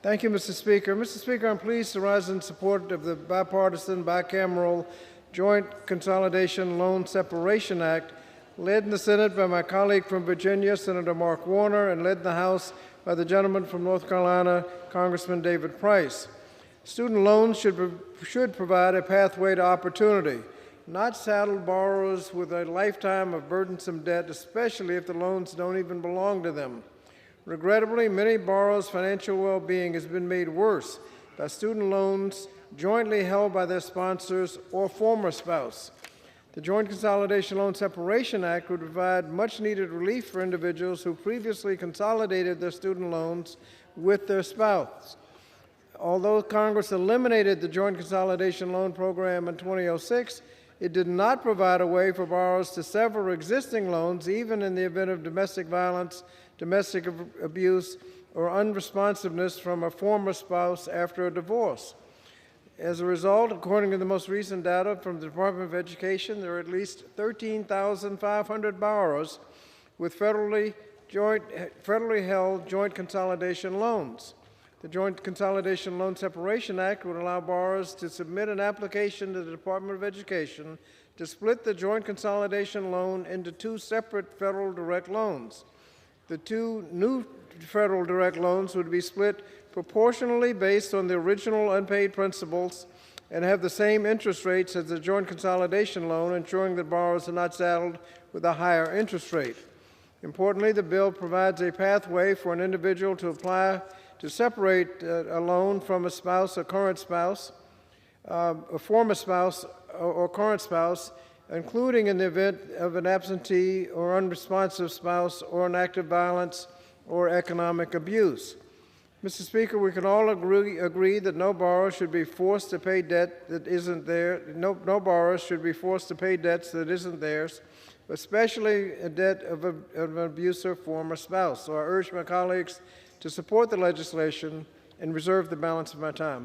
Thank you, Mr. Speaker. Mr. Speaker, I'm pleased to rise in support of the bipartisan, bicameral Joint Consolidation Loan Separation Act, led in the Senate by my colleague from Virginia, Senator Mark Warner, and led in the House by the gentleman from North Carolina, Congressman David Price. Student loans should provide a pathway to opportunity, not saddle borrowers with a lifetime of burdensome debt, especially if the loans don't even belong to them. Regrettably, many borrowers' financial well-being has been made worse by student loans jointly held by their sponsors or former spouse. The Joint Consolidation Loan Separation Act would provide much-needed relief for individuals who previously consolidated their student loans with their spouse. Although Congress eliminated the Joint Consolidation Loan Program in 2006, it did not provide a way for borrowers to sever existing loans, even in the event of domestic violence, domestic abuse, or unresponsiveness from a former spouse after a divorce. As a result, according to the most recent data from the Department of Education, there are at least 13,500 borrowers with federally held joint consolidation loans. The Joint Consolidation Loan Separation Act would allow borrowers to submit an application to the Department of Education to split the joint consolidation loan into two separate federal direct loans. The two new federal direct loans would be split proportionally based on the original unpaid principals and have the same interest rates as the joint consolidation loan, ensuring that borrowers are not saddled with a higher interest rate. Importantly, the bill provides a pathway for an individual to apply to separate a loan from a spouse or current spouse, a former spouse or current spouse, including in the event of an absentee or unresponsive spouse or an act of violence or economic abuse. Mr. Speaker, we can all agree that no borrower should be forced to pay debt that isn't there. No borrower should be forced to pay debts that isn't theirs, especially a debt of an abusive former spouse. So I urge my colleagues to support the legislation and reserve the balance of my time.